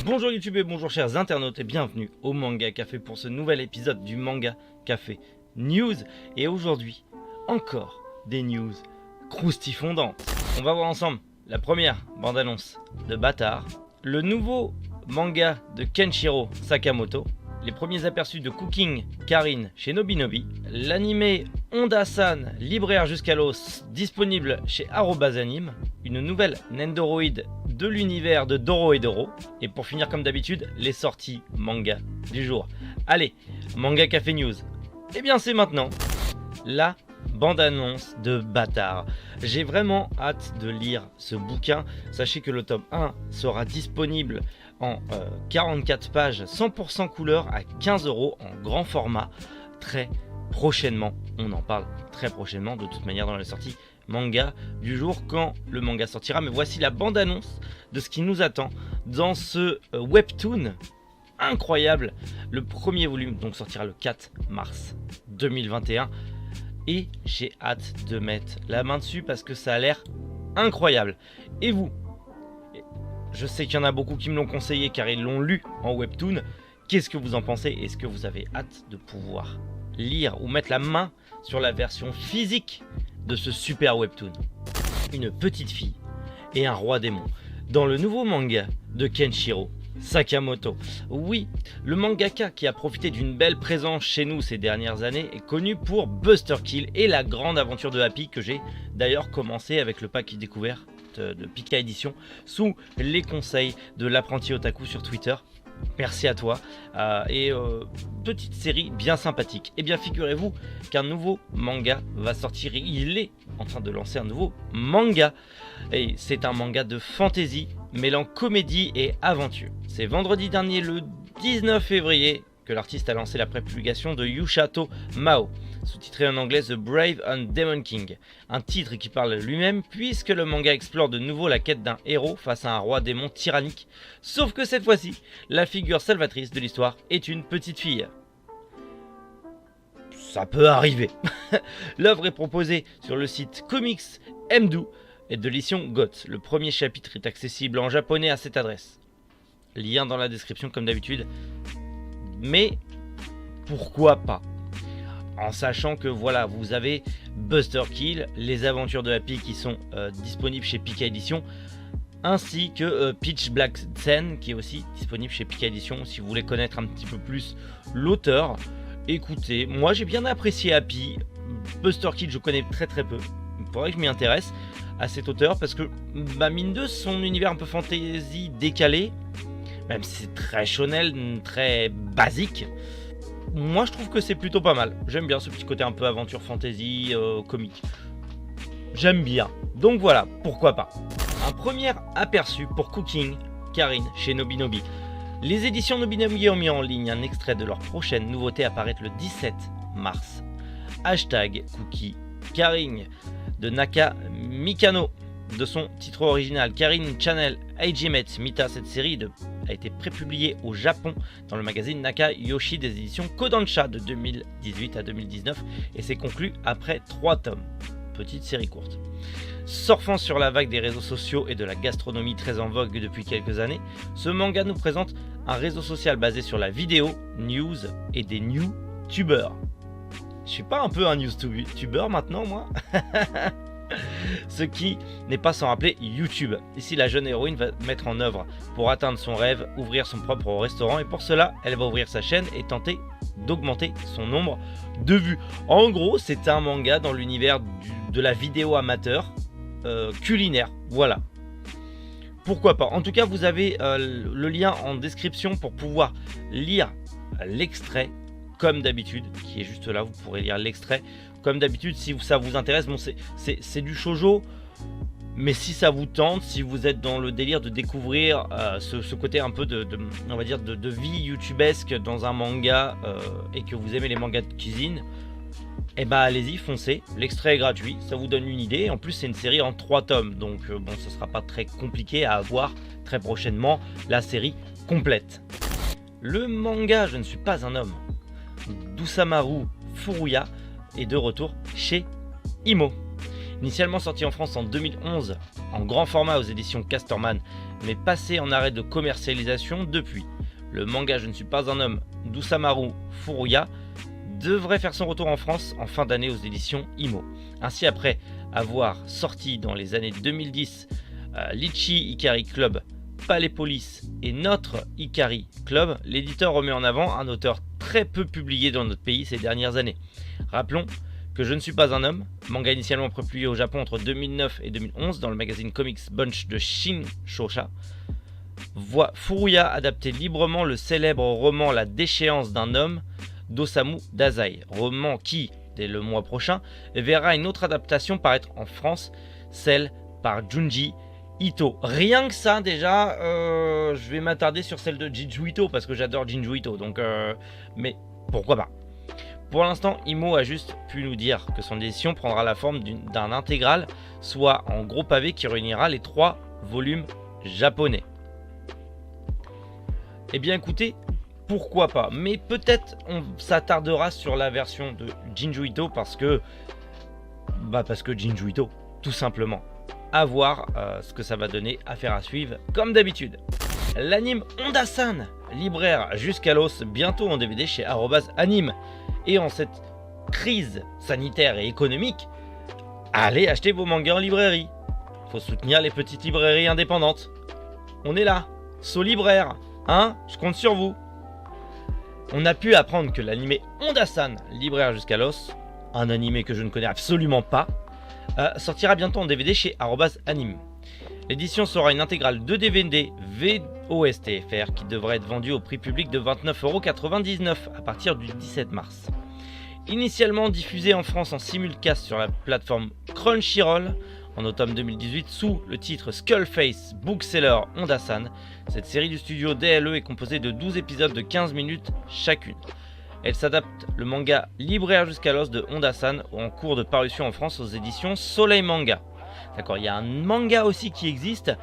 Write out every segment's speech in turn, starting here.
Bonjour YouTube et bonjour chers internautes et bienvenue au Manga Café pour ce nouvel épisode du Manga Café News. Et aujourd'hui, encore des news croustifondantes. On va voir ensemble la première bande-annonce de Bâtard, le nouveau manga de Kenshiro Sakamoto, les premiers aperçus de Cooking Karin chez Nobinobi, l'animé Honda-san libraire jusqu'à l'os disponible chez Arobase Anime, une nouvelle Nendoroid de l'univers de Doro et Doro, et pour finir comme d'habitude, les sorties manga du jour. Allez, Manga Café News. Et bien c'est maintenant la bande-annonce de Bâtard. J'ai vraiment hâte de lire ce bouquin. Sachez que le tome 1 sera disponible en 44 pages 100% couleur à 15 € en grand format très prochainement. On en parle très prochainement de toute manière dans les sorties manga du jour quand le manga sortira. Mais voici la bande-annonce de ce qui nous attend dans ce webtoon incroyable. Le premier volume donc sortira le 4 mars 2021 et j'ai hâte de mettre la main dessus parce que ça a l'air incroyable. Et vous? Je sais qu'il y en a beaucoup qui me l'ont conseillé car ils l'ont lu en webtoon. Qu'est-ce que vous en pensez? Est-ce que vous avez hâte de pouvoir lire ou mettre la main sur la version physique de ce super webtoon? Une petite fille et un roi démon dans le nouveau manga de Kenshiro Sakamoto. Oui, le mangaka qui a profité d'une belle présence chez nous ces dernières années est connu pour Buster Kill et la grande aventure de Happy que j'ai d'ailleurs commencé avec le pack découvert de Pika Édition sous les conseils de l'apprenti otaku sur Twitter. Merci à toi. Petite série bien sympathique. Et bien figurez-vous qu'un nouveau manga va sortir. Il est en train de lancer un nouveau manga. Et c'est un manga de fantasy mêlant comédie et aventure. C'est vendredi dernier le 19 février que l'artiste a lancé la prépublication de Yushato Mao, sous-titré en anglais The Brave and Demon King, un titre qui parle lui-même puisque le manga explore de nouveau la quête d'un héros face à un roi démon tyrannique, sauf que cette fois-ci, la figure salvatrice de l'histoire est une petite fille. Ça peut arriver. L'œuvre est proposée sur le site Comics Mdo et de l'édition GOT. Le premier chapitre est accessible en japonais à cette adresse. Lien dans la description comme d'habitude. Mais pourquoi pas? En sachant que voilà, vous avez Buster Kill, les aventures de Happy qui sont disponibles chez Pika Édition, ainsi que Pitch Black Sen qui est aussi disponible chez Pika Édition. Si vous voulez connaître un petit peu plus l'auteur, écoutez, moi j'ai bien apprécié Happy. Buster Kill je connais très peu, il faudrait que je m'y intéresse à cet auteur parce que mine de son univers un peu fantasy décalé, même si c'est très shonen, très basique, moi je trouve que c'est plutôt pas mal. J'aime bien ce petit côté un peu aventure fantasy, comique. J'aime bien. Donc voilà, pourquoi pas. Un premier aperçu pour Cooking Karin chez Nobinobi. Les éditions Nobinobi ont mis en ligne un extrait de leur prochaine nouveauté apparaître le 17 mars. Hashtag Cookie Karin de Naka Mikano. De son titre original, Karin Channel Hajime Mita, cette série a été prépubliée au Japon dans le magazine Naka Yoshi des éditions Kodansha de 2018 à 2019 et s'est conclu après 3 tomes. Petite série courte. Surfant sur la vague des réseaux sociaux et de la gastronomie très en vogue depuis quelques années, ce manga nous présente un réseau social basé sur la vidéo, news et des newtubers. Je suis pas un peu un newtuber maintenant moi? Ce qui n'est pas sans rappeler YouTube. Ici la jeune héroïne va mettre en œuvre pour atteindre son rêve, ouvrir son propre restaurant et pour cela elle va ouvrir sa chaîne et tenter d'augmenter son nombre de vues. En gros c'est un manga dans l'univers de la vidéo amateur culinaire, voilà. Pourquoi pas. En tout cas vous avez le lien en description pour pouvoir lire l'extrait comme d'habitude, qui est juste là, vous pourrez lire l'extrait comme d'habitude si ça vous intéresse. Bon c'est du shoujo, mais si ça vous tente, si vous êtes dans le délire de découvrir ce côté un peu on va dire de vie youtubesque dans un manga et que vous aimez les mangas de cuisine, et bah allez-y, foncez, l'extrait est gratuit, ça vous donne une idée. En plus c'est une série en 3 tomes, donc bon ce sera pas très compliqué à avoir très prochainement la série complète. Le manga Je ne suis pas un homme d'Usamaru Furuya est de retour chez Imo. Initialement sorti en France en 2011 en grand format aux éditions Casterman mais passé en arrêt de commercialisation depuis. Le manga Je ne suis pas un homme d'Usamaru Furuya devrait faire son retour en France en fin d'année aux éditions Imo. Ainsi, après avoir sorti dans les années 2010 Litchi Ikari Club, Palais Police et Notre Ikari Club, l'éditeur remet en avant un auteur très peu publié dans notre pays ces dernières années. Rappelons que Je ne suis pas un homme, manga initialement publié au Japon entre 2009 et 2011 dans le magazine Comics Bunch de Shinshosha, voit Furuya adapter librement le célèbre roman La déchéance d'un homme d'Osamu Dazai, roman qui, dès le mois prochain, verra une autre adaptation paraître en France, celle par Junji Ito. Rien que ça, déjà, je vais m'attarder sur celle de Junji Ito parce que j'adore Junji Ito, donc mais pourquoi pas. Pour l'instant, Imo a juste pu nous dire que son édition prendra la forme d'un intégral, soit en gros pavé qui réunira les 3 volumes japonais. Eh bien écoutez, pourquoi pas, mais peut-être on s'attardera sur la version de Junji Ito parce que Junji Ito, tout simplement. À voir ce que ça va donner, affaire à suivre comme d'habitude. L'anime Onda-san, libraire jusqu'à l'os, bientôt en DVD chez @anime. Et en cette crise sanitaire et économique, allez acheter vos mangas en librairie. Faut soutenir les petites librairies indépendantes. On est là, Solibraire, hein, je compte sur vous. On a pu apprendre que l'anime Onda-san, libraire jusqu'à l'os, un animé que je ne connais absolument pas, sortira bientôt en DVD chez @anime. L'édition sera une intégrale de DVD VOSTFR qui devrait être vendue au prix public de 29,99 € à partir du 17 mars. Initialement diffusée en France en simulcast sur la plateforme Crunchyroll en automne 2018 sous le titre Skullface Bookseller Onda-san, cette série du studio DLE est composée de 12 épisodes de 15 minutes chacune. Elle s'adapte le manga Libraire jusqu'à l'os de Onda-san en cours de parution en France aux éditions Soleil Manga. D'accord, il y a un manga aussi qui existe,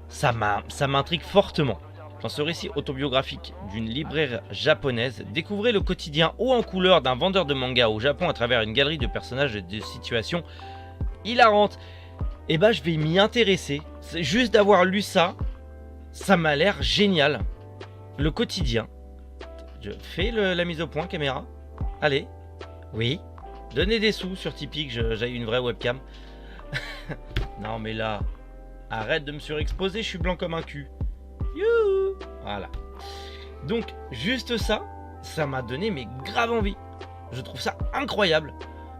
ça m'intrigue fortement. Dans ce récit autobiographique d'une libraire japonaise, découvrez le quotidien haut en couleur d'un vendeur de manga au Japon à travers une galerie de personnages et de situations hilarantes. Et je vais m'y intéresser. C'est juste d'avoir lu ça, ça m'a l'air génial. Le quotidien. Je fais la mise au point, caméra. Allez. Oui. Donnez des sous sur Tipeee que j'aille une vraie webcam. Non mais là, arrête de me surexposer, je suis blanc comme un cul. Youhou. Voilà. Donc juste ça, ça m'a donné mais grave envie. Je trouve ça incroyable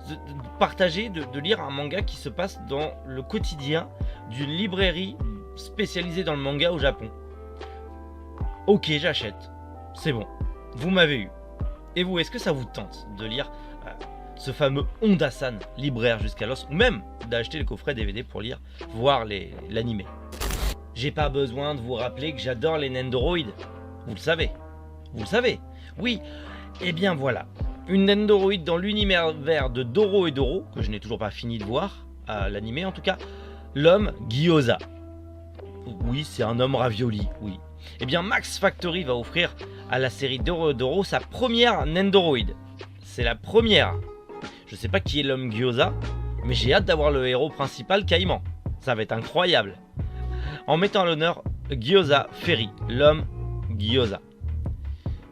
de partager, de lire un manga qui se passe dans le quotidien d'une librairie spécialisée dans le manga au Japon. Ok, j'achète. C'est bon. Vous m'avez eu. Et vous, est-ce que ça vous tente de lire ce fameux Onda-san, libraire jusqu'à l'os, ou même d'acheter le coffret DVD pour lire, voir l'animé? J'ai pas besoin de vous rappeler que j'adore les Nendoroid. Vous le savez. Vous le savez. Oui. Eh bien voilà. Une Nendoroid dans l'univers de Doro et Doro, que je n'ai toujours pas fini de voir, l'animé en tout cas, l'homme Gyoza. Oui, c'est un homme ravioli, oui. Eh bien Max Factory va offrir à la série Doro et Doro sa première Nendoroid. C'est la première. Je sais pas qui est l'homme Gyoza, mais j'ai hâte d'avoir le héros principal Caïman. Ça va être incroyable. En mettant à l'honneur Gyoza Ferry, l'homme Gyoza.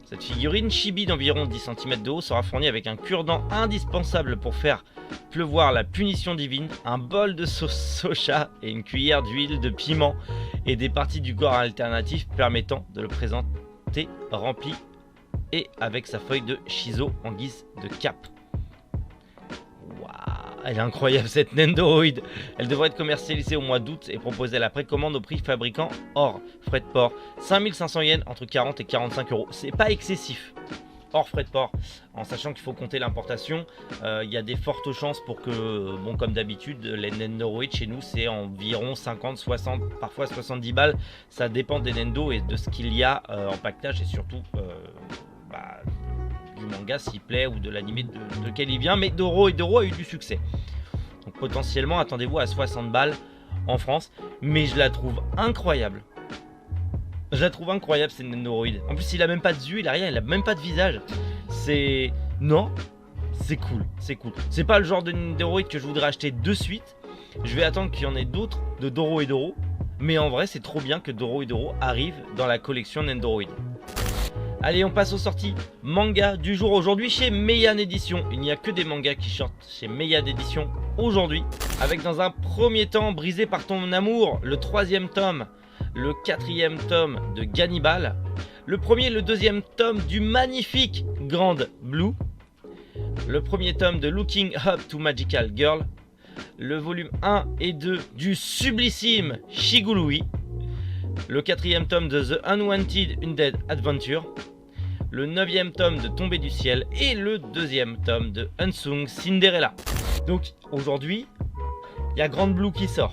Cette figurine chibi d'environ 10 cm de haut sera fournie avec un cure-dent indispensable pour faire pleuvoir la punition divine, un bol de sauce soja et une cuillère d'huile de piment et des parties du corps alternatif permettant de le présenter rempli et avec sa feuille de shiso en guise de cape. Elle est incroyable cette Nendoroid. Elle devrait être commercialisée au mois d'août et proposée à la précommande au prix fabricant hors frais de port. 5500 yens, entre 40 et 45 €. C'est pas excessif. Hors frais de port. En sachant qu'il faut compter l'importation, il y a des fortes chances pour que, bon comme d'habitude, les Nendoroid chez nous c'est environ 50, 60, parfois 70 balles. Ça dépend des Nendo et de ce qu'il y a en paquetage et surtout du manga s'il plaît ou de l'animé de lequel il vient, mais Doro et Doro a eu du succès. Donc potentiellement attendez-vous à 60 balles en France, mais je la trouve incroyable. Je la trouve incroyable cette Nendoroid. En plus il a même pas de yeux, il a rien, il a même pas de visage. C'est... Non, c'est cool, c'est cool. C'est pas le genre de Nendoroid que je voudrais acheter de suite. Je vais attendre qu'il y en ait d'autres de Doro et Doro. mais en vrai c'est trop bien que Dorohedoro arrive dans la collection Nendoroid. Allez, on passe aux sorties manga du jour aujourd'hui chez Meian Edition. Il n'y a que des mangas qui sortent chez Meian Edition aujourd'hui, avec dans un premier temps Brisé par ton amour, le 3e tome, le 4e tome de Gannibal, le premier et le 2e tome du magnifique Grand Blue, le premier tome de Looking Up to Magical Girl, le volume 1 et 2 du sublissime Shigurui, le 4e tome de The Unwanted Undead Adventure, le 9e tome de Tombée du ciel et le 2e tome de Unsung Cinderella. Donc aujourd'hui, il y a Grand Blue qui sort.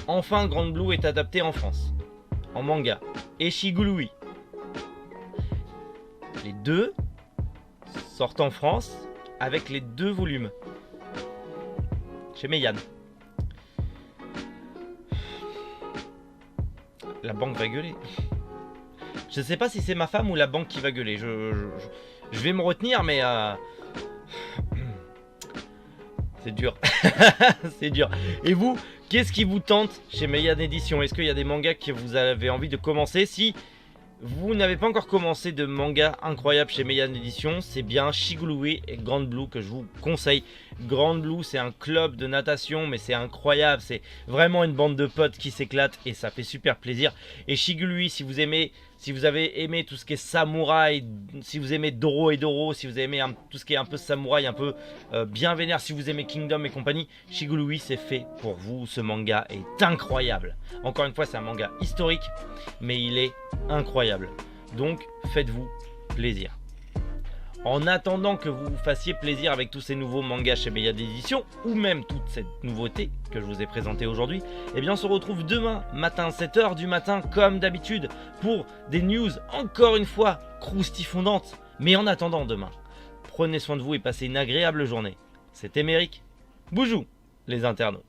Enfin, Grand Blue est adapté en France, en manga, et Shigurui. Les deux sortent en France avec les 2 volumes chez Meian. La banque va gueuler. Je sais pas si c'est ma femme ou la banque qui va gueuler. Je vais me retenir, mais c'est dur. C'est dur. Et vous, qu'est-ce qui vous tente chez Meian Edition? Est-ce qu'il y a des mangas que vous avez envie de commencer? Si vous n'avez pas encore commencé de manga incroyable chez Meian Edition, c'est bien Shigurui et Grand Blue que je vous conseille. Grand Blue, c'est un club de natation, mais c'est incroyable, c'est vraiment une bande de potes qui s'éclate et ça fait super plaisir. Et Shigurui, si vous avez aimé tout ce qui est samouraï, si vous aimez Dorohedoro, si vous aimez tout ce qui est un peu samouraï, un peu bien vénère, si vous aimez Kingdom et compagnie, Shigurui c'est fait pour vous. Ce manga est incroyable. Encore une fois, c'est un manga historique, mais il est incroyable. Donc faites-vous plaisir. En attendant que vous vous fassiez plaisir avec tous ces nouveaux mangas chez Meian Edition, ou même toute cette nouveauté que je vous ai présentée aujourd'hui, eh bien on se retrouve demain matin, 7h du matin, comme d'habitude, pour des news encore une fois croustifondantes. Mais en attendant demain, prenez soin de vous et passez une agréable journée. C'était Méric. Boujou les internautes.